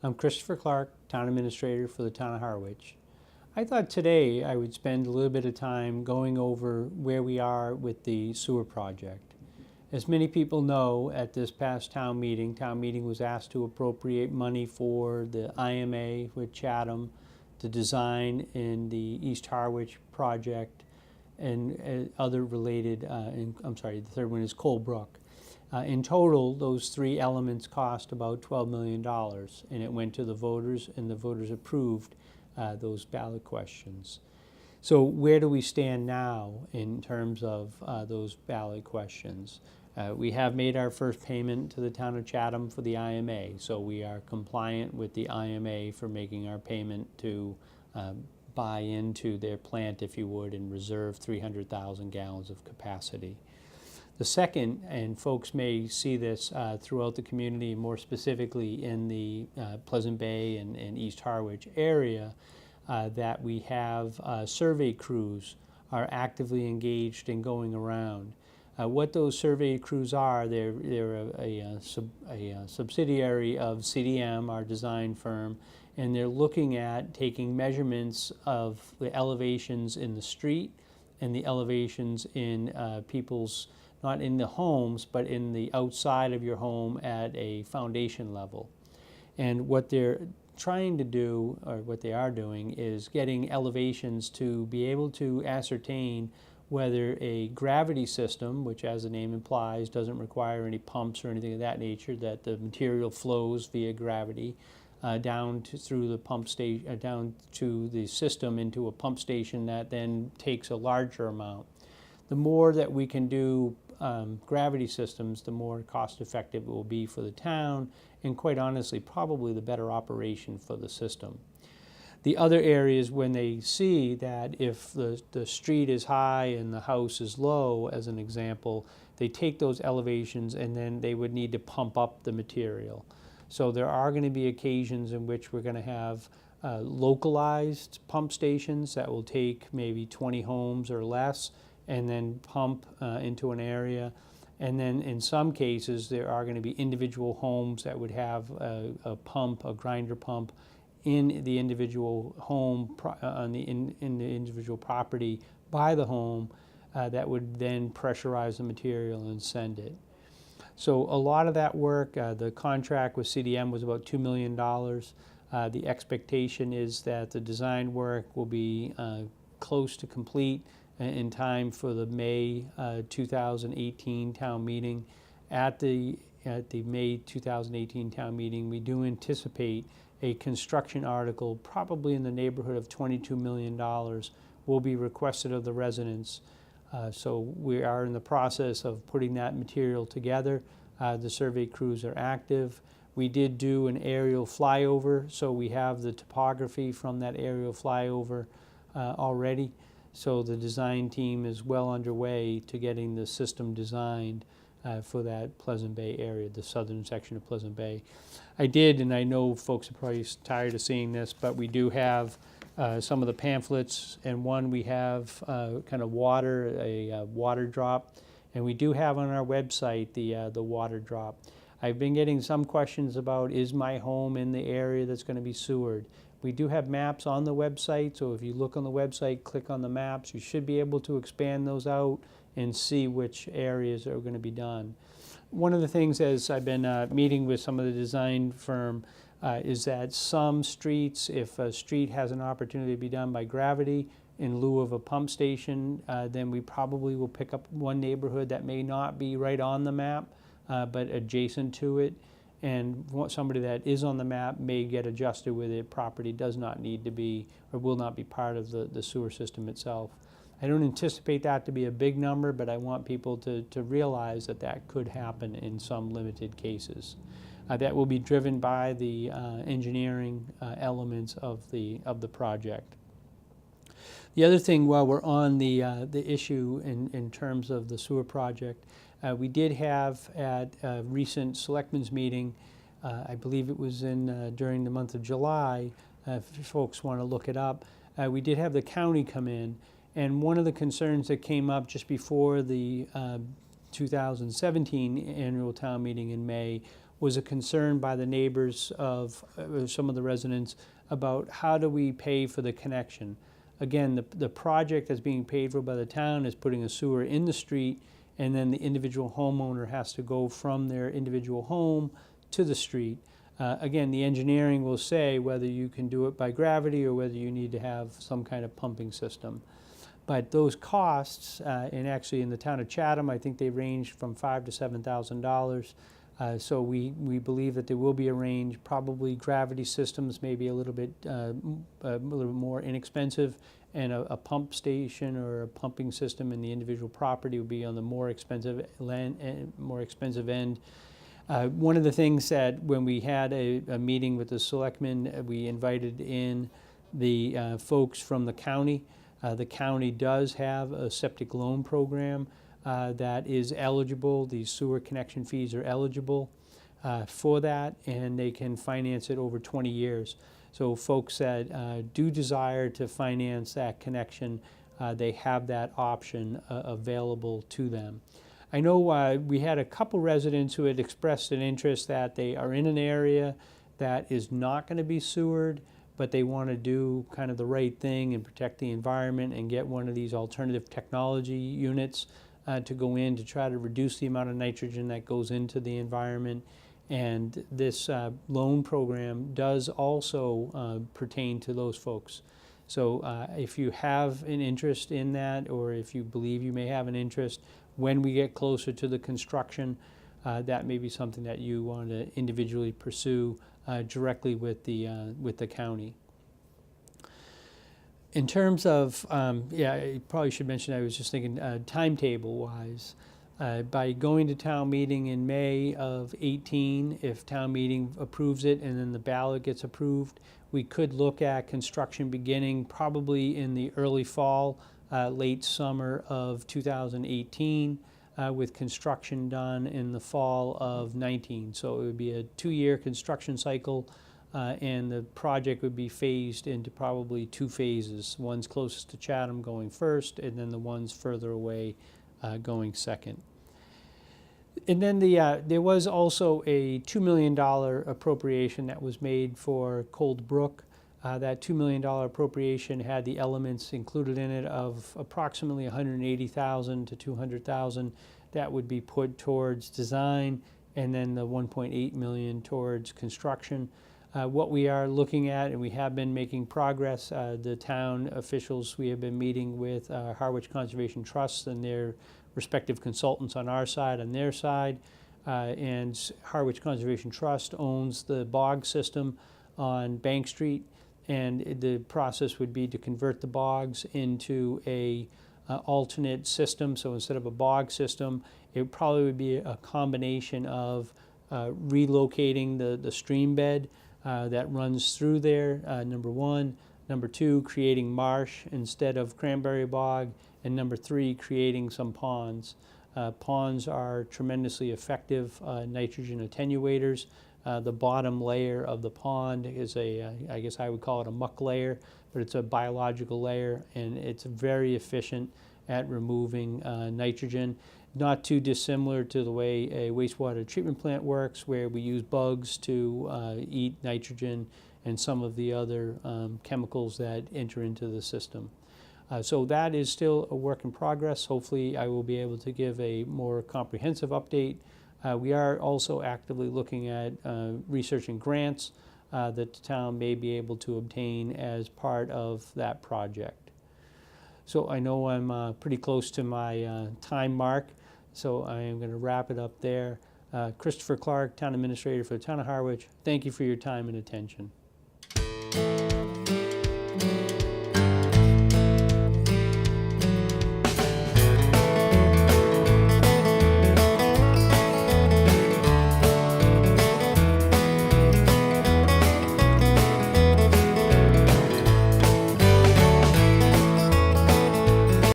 I'm Christopher Clark, Town Administrator for the Town of Harwich. I thought today I would spend a little bit of time going over where we are with the sewer project. As many people know, at this past town meeting was asked to appropriate money for the IMA with Chatham, the design in the East Harwich project, and other related, the third one is Colebrook. In total, those three elements cost about $12 million, and it went to the voters, and the voters approved those ballot questions. So where do we stand now in terms of those ballot questions? We have made our first payment to the town of Chatham for the IMA, so we are compliant with the IMA for making our payment to buy into their plant, if you would, and reserve 300,000 gallons of capacity. The second, and folks may see this throughout the community, more specifically in the Pleasant Bay and East Harwich area, that we have survey crews are actively engaged in going around. What those survey crews are, they're a subsidiary of CDM, our design firm, and they're looking at taking measurements of the elevations in the street and the elevations in people's, not in the homes, but in the outside of your home at a foundation level. And what they're trying to do, or what they are doing, is getting elevations to be able to ascertain whether a gravity system, which as the name implies doesn't require any pumps or anything of that nature, that the material flows via gravity down through the pump station, down to the system into a pump station that then takes a larger amount. The more that we can do gravity systems, the more cost effective it will be for the town, and quite honestly, probably the better operation for the system. The other areas, when they see that if the street is high and the house is low, as an example, they take those elevations and then they would need to pump up the material. So there are going to be occasions in which we're going to have localized pump stations that will take maybe 20 homes or less and then pump into an area. And then in some cases, there are going to be individual homes that would have a pump, a grinder pump, in the individual home, in the individual property by the home, that would then pressurize the material and send it. So a lot of that work, the contract with CDM was about $2 million. The expectation is that the design work will be close to complete in time for the May 2018 town meeting. At the May 2018 town meeting, we do anticipate a construction article, probably in the neighborhood of $22 million, will be requested of the residents. So we are in the process of putting that material together. The survey crews are active. We did do an aerial flyover, so we have the topography from that aerial flyover already. So the design team is well underway to getting the system designed for that Pleasant Bay area, the southern section of Pleasant Bay. I did, and I know folks are probably tired of seeing this, but we do have some of the pamphlets, and one we have kind of water, a water drop, and we do have on our website the water drop. I've been getting some questions about, is my home in the area that's going to be sewered? We do have maps on the website, so if you look on the website, click on the maps, you should be able to expand those out and see which areas are going to be done. One of the things, as I've been meeting with some of the design firm, is that some streets, if a street has an opportunity to be done by gravity in lieu of a pump station, then we probably will pick up one neighborhood that may not be right on the map, but adjacent to it. And somebody that is on the map may get adjusted with it. Property does not need to be, or will not be part of the sewer system itself. I don't anticipate that to be a big number, but I want people to realize that that could happen in some limited cases. That will be driven by the engineering elements of the project. The other thing, while we're on the issue in terms of the sewer project, we did have at a recent selectmen's meeting, I believe it was during the month of July, if folks want to look it up, we did have the county come in, and one of the concerns that came up just before the 2017 annual town meeting in May was a concern by the neighbors of some of the residents about how do we pay for the connection. Again, the project that's being paid for by the town is putting a sewer in the street, and then the individual homeowner has to go from their individual home to the street. Again, the engineering will say whether you can do it by gravity or whether you need to have some kind of pumping system. But those costs, and actually in the town of Chatham, I think they range from $5,000 to $7,000. So we believe that there will be a range. Probably gravity systems may be a little bit more inexpensive, and a pump station or a pumping system in the individual property would be on the more expensive end. One of the things that when we had a meeting with the selectmen, we invited in the folks from the county. The county does have a septic loan program that is eligible. These sewer connection fees are eligible for that, and they can finance it over 20 years. So folks that do desire to finance that connection, they have that option available to them. I know we had a couple residents who had expressed an interest that they are in an area that is not going to be sewered, but they want to do kind of the right thing and protect the environment and get one of these alternative technology units to go in to try to reduce the amount of nitrogen that goes into the environment. And this loan program does also pertain to those folks. So if you have an interest in that, or if you believe you may have an interest, when we get closer to the construction, that may be something that you want to individually pursue directly with the county. In terms of, I probably should mention, I was just thinking timetable-wise, by going to town meeting in May of 18, if town meeting approves it and then the ballot gets approved, we could look at construction beginning probably in the early fall, late summer of 2018, with construction done in the fall of 19. So it would be a 2-year construction cycle, and the project would be phased into probably 2 phases. One's closest to Chatham going first, and then the ones further away going second. And then there was also a $2 million appropriation that was made for Cold Brook. That $2 million appropriation had the elements included in it of approximately $180,000 to $200,000 that would be put towards design, and then the $1.8 million towards construction. What we are looking at, and we have been making progress, the town officials, we have been meeting with Harwich Conservation Trust and their respective consultants on our side and their side, and Harwich Conservation Trust owns the bog system on Bank Street, and the process would be to convert the bogs into a alternate system. So instead of a bog system, it probably would be a combination of relocating the stream bed that runs through there, number one. Number two, creating marsh instead of cranberry bog. And number three, creating some ponds. Ponds are tremendously effective nitrogen attenuators. The bottom layer of the pond is I guess I would call it a muck layer, but it's a biological layer, and it's very efficient at removing nitrogen. Not too dissimilar to the way a wastewater treatment plant works, where we use bugs to eat nitrogen and some of the other chemicals that enter into the system. So that is still a work in progress. Hopefully I will be able to give a more comprehensive update. We are also actively looking at researching grants that the town may be able to obtain as part of that project. So I know I'm pretty close to my time mark, so I am going to wrap it up there. Christopher Clark, Town Administrator for the Town of Harwich, thank you for your time and attention.